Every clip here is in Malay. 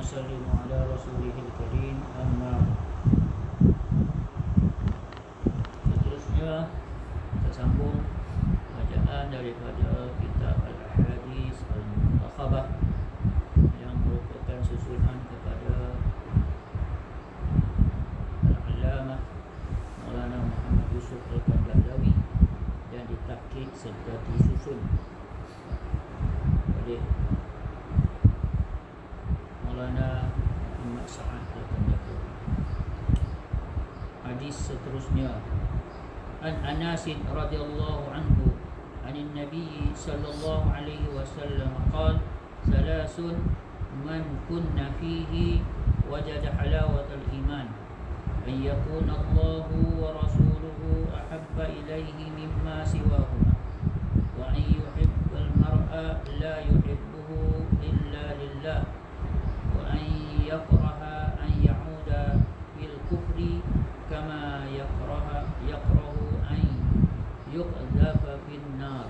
ونسلم على رسوله الكريم أما seterusnya kita sambung bacaan daripada kitab Al-Ahadits Al-Muntakhabah yang merupakan susunan kepada Al-Allamah Maulana Muhammad Yusuf Al-Qaradawi dan ditahqiq serta disusun oleh Maulana Muhammad Sa'ad Al-Qaradawi. Hadis seterusnya, An Anas radhiyallahu anhu anin Nabi sallallahu alaihi wasallam qala salasun man kunna fihi wajada halawatal iman an yakuna Allahu wa rasuluhu ahabba ilaihi mimma siwahuma wa an yuhibbal mar'a la yuhibbuhu illa lillah wa an yakraha an ya'uda bil kufri kama yakrahu an yuqdhafa fin nar.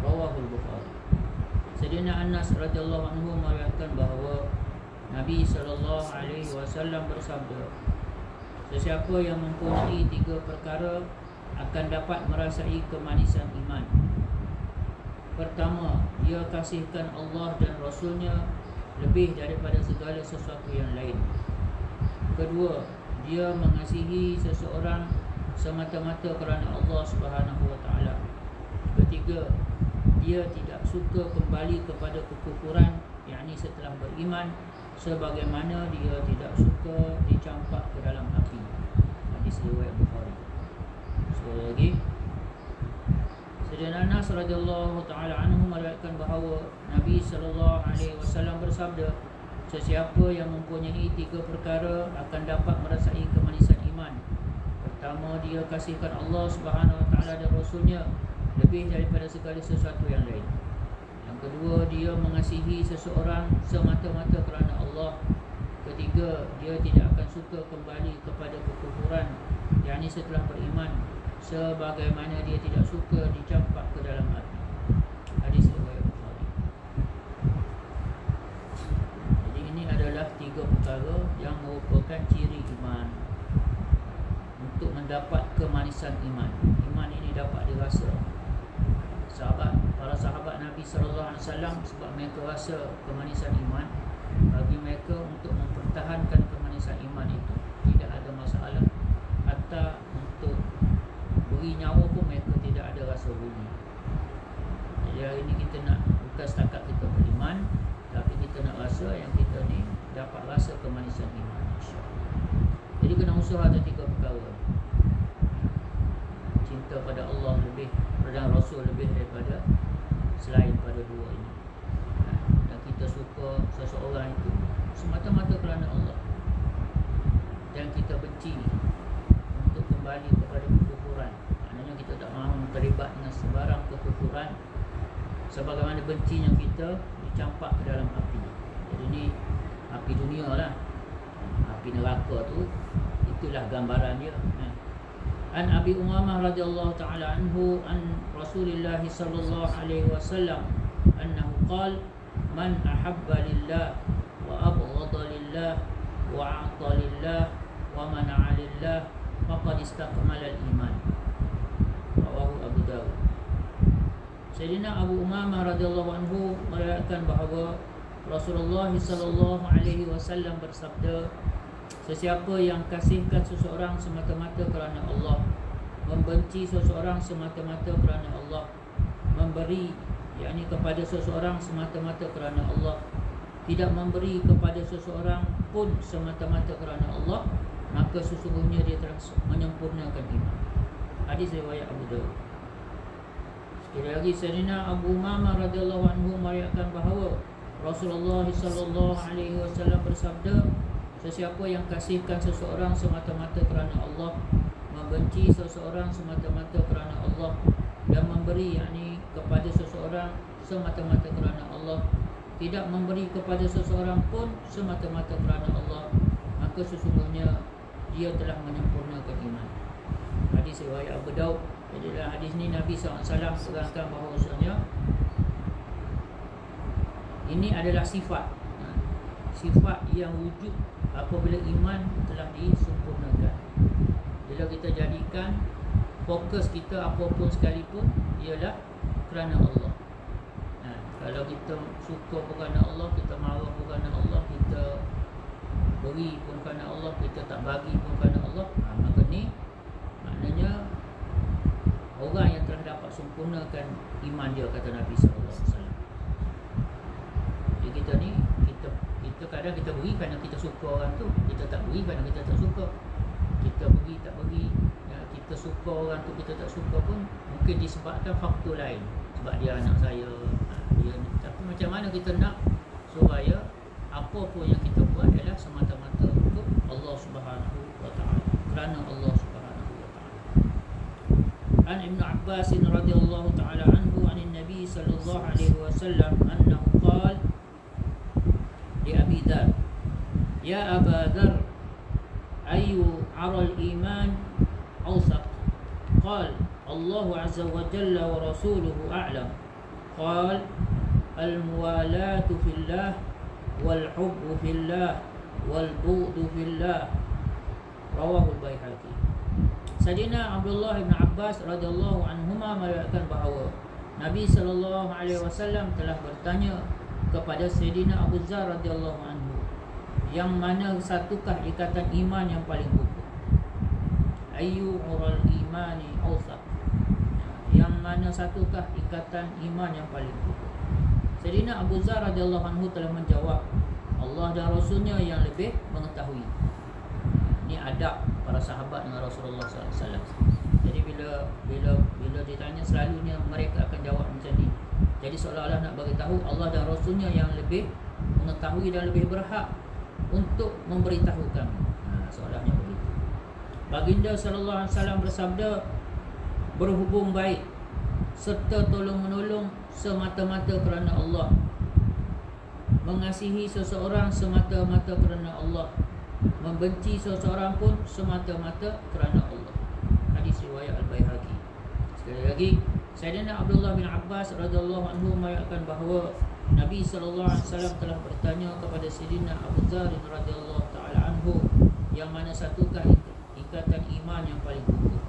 Rawahul Bukhari. Sayyidina Anas radhiyallahu anhu meriwayatkan bahawa Nabi sallallahu alaihi wasallam bersabda, sesiapa yang mempunyai 3 perkara akan dapat merasai kemanisan iman. Pertama, dia kasihkan Allah dan Rasulnya lebih daripada segala sesuatu yang lain. Kedua, dia mengasihi seseorang semata-mata kerana Allah Subhanahu wa taala. Ketiga, dia tidak suka kembali kepada kekufuran, yakni setelah beriman, sebagaimana dia tidak suka dicampak ke dalam api. Hadis riwayat Bukhari. Sekali lagi, Sayyidina Anas radhiyallahu taala anhu meriwayatkan bahawa Nabi sallallahu alaihi wasallam bersabda, sesiapa yang mempunyai 3 perkara akan dapat merasai kemanisan iman. Pertama, dia kasihkan Allah Subhanahu wa taala dan Rasulnya lebih daripada segala sesuatu yang lain. Yang kedua, dia mengasihi seseorang semata-mata kerana Allah. Ketiga, dia tidak akan suka kembali kepada kekufuran, yakni setelah beriman, sebagaimana dia tidak suka dicampak ke dalam api. Hadis riwayat Bukhari. Jadi ini adalah 3 perkara yang merupakan ciri iman. Untuk mendapat kemanisan iman, iman ini dapat dirasa. Para sahabat Nabi sallallahu alaihi wasallam, sebab mereka rasa kemanisan iman, bagi mereka untuk mempertahankan kemanisan iman itu tidak ada masalah. Hatta untuk beri nyawa pun mereka tidak ada rasa rugi. Jadi hari ini kita nak, bukan setakat kita beriman, tapi kita nak rasa yang kita ni dapat rasa kemanisan iman, insya-Allah. Jadi kena usaha ada 3 perkara. Cinta pada Allah lebih, dan Rasul lebih daripada selain pada 2 ini. Dan kita suka seseorang itu semata-mata kerana Allah, dan kita benci untuk kembali kepada kekufuran. Maknanya kita tak mahu terlibat dengan sebarang kekufuran, sebagaimana bencinya kita dicampak ke dalam api. Jadi ini api dunia lah. Api neraka tu, itulah gambaran dia. An Abi Umamah radhiyallahu ta'ala anhu an Rasulillah sallallahu alaihi wasallam annahu qala man ahabba lillah wa abghada lillah wa a'ta lillah wa mana'a lillah faqad istakmala al-iman. Rawahu Abu Dawud. Sayyidina Abu Umamah radhiyallahu anhu meriwayatkan bahawa Rasulullah sallallahu alaihi wasallam bersabda, sesiapa yang kasihkan seseorang semata-mata kerana Allah, membenci seseorang semata-mata kerana Allah, memberi, yakni kepada seseorang semata-mata kerana Allah, tidak memberi kepada seseorang pun semata-mata kerana Allah, maka sesungguhnya dia telah menyempurnakan iman. Hadis riwayat Abu Dawud. Sekali lagi, Sayyidina Abu Umamah radhiyallahu anhu meriwayatkan bahawa Rasulullah sallallahu alaihi wasallam bersabda, sesiapa yang kasihkan seseorang semata-mata kerana Allah, membenci seseorang semata-mata kerana Allah, dan memberi, yakni kepada seseorang semata-mata kerana Allah, tidak memberi kepada seseorang pun semata-mata kerana Allah, maka sesungguhnya dia telah menyempurnakan iman. Hadis riwayat Abu Daud. Jadi dalam hadis ni Nabi SAW terangkan bahawasanya ini adalah sifat sifat yang wujud apabila iman telah disempurnakan. Bila kita jadikan fokus kita apapun sekalipun ialah kerana Allah. Kalau kita suka pun kerana Allah, kita marah pun kerana Allah, kita beri pun kerana Allah, kita tak bagi pun kerana Allah, maka ni maknanya orang yang telah dapat sempurnakan iman dia, kata Nabi SAW. Jadi kita ni, kita kadang kita beri kerana kita suka orang tu, kita tak beri kerana kita tak suka. Kita beri tak beri, kita suka orang tu, kita tak suka pun mungkin disebabkan faktor lain. Sebab dia anak saya, dia ni. Tapi macam mana kita nak supaya apa pun yang kita buat adalah semata-mata untuk Allah Subhanahu wa taala, kerana Allah Subhanahu wa taala. An Ibn Abbas radhiyallahu taala anhu an Nabi sallallahu alaihi wasallam annahu qala li Abi Dzar, ya Aba Dzar, ayu aral iman awsaq? Qala Allah azza wa jalla wa rasuluhu a'lam. Qala al-muwalatu fillah wal hubbu fillah wal bughdu fillah. Rawahu al-Baihaqi. Sayyidina Abdullah bin Abbas radhiyallahu anhuma meriwayatkan bahawa Nabi sallallahu alaihi wasallam telah bertanya kepada Sayyidina Abu Dzar radhiyallahu anhu, yang mana satukah ikatan iman yang paling kukuh? Ayyu ural imani awsaq? Yang mana satukah ikatan iman yang paling kukuh? Sayyidina Abu Dzar radhiyallahu anhu telah menjawab, Allah dan Rasulnya yang lebih mengetahui. Ini adab para sahabat dengan Rasulullah SAW. Jadi bila ditanya, selalunya mereka akan jawab macam ni. Jadi seolah-olah nak bagi tahu Allah dan Rasulnya yang lebih mengetahui dan lebih berhak untuk memberitahu kami. Seolahnya begitu. Baginda sallallahu alaihi wasallam bersabda, berhubung baik serta tolong-menolong semata-mata kerana Allah, mengasihi seseorang semata-mata kerana Allah, membenci seseorang pun semata-mata kerana Allah. Hadis riwayat Al-Baihaqi. Sekali lagi, Sayyidina Abdullah bin Abbas radhiyallahu anhu meriwayatkan bahawa Nabi sallallahu alaihi wasallam telah bertanya kepada Sayyidina Abu Dzar radhiyallahu taala anhu, yang mana satukah ikatan iman yang paling kukuh?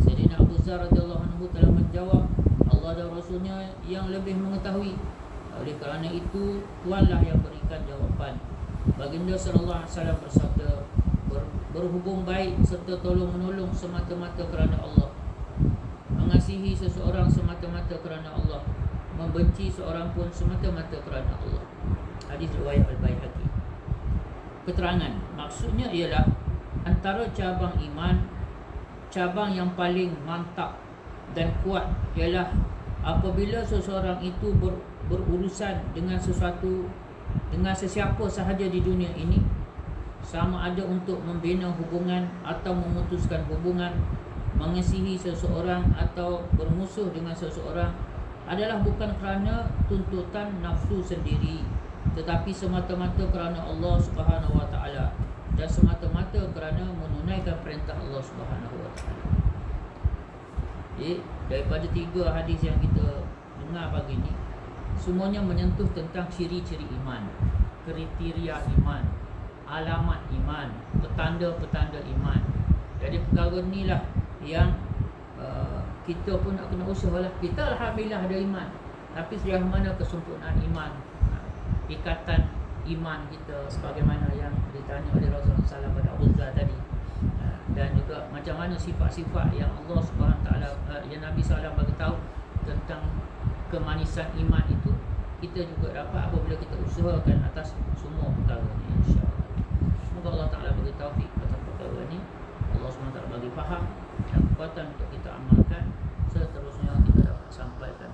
Sayyidina Abu Dzar radhiyallahu anhu telah menjawab, Allah dan Rasulnya yang lebih mengetahui. Oleh kerana itu, Tuanlah yang berikan jawapan. Baginda sallallahu alaihi wasallam bersabda, berhubung baik serta tolong-menolong semata-mata kerana Allah, mengasihi seseorang semata-mata kerana Allah, membenci seorang pun semata-mata kerana Allah. Hadis riwayat Al-Baihaqi. Keterangan maksudnya ialah antara cabang iman, cabang yang paling mantap dan kuat ialah apabila seseorang itu berurusan dengan sesuatu, dengan sesiapa sahaja di dunia ini, sama ada untuk membina hubungan atau memutuskan hubungan, mengasihi seseorang atau bermusuh dengan seseorang, adalah bukan kerana tuntutan nafsu sendiri, tetapi semata-mata kerana Allah Subhanahu wa taala dan semata-mata kerana menunaikan perintah Allah Subhanahu wa taala. Daripada 3 hadis yang kita dengar pagi ni, semuanya menyentuh tentang ciri-ciri iman, kriteria iman, alamat iman, petanda-petanda iman. Jadi perkara inilah yang kita pun nak kena usaha lah. Kita alhamdulillah ada iman, tapi sejauh mana kesempurnaan iman, ikatan iman kita, sebagaimana yang ditanya oleh Rasulullah SAW pada Abu Dzar tadi, dan juga macam mana sifat-sifat yang Allah SWT, yang Nabi SAW bagi tahu tentang kemanisan iman itu, kita juga dapat apabila kita usahakan atas semua perkara ini, insya-Allah. Semoga Allah Taala bagi taufik atas perkara ini, Allah SWT bagi faham dan kekuatan untuk kita amalkan, seterusnya kita dapat sampaikan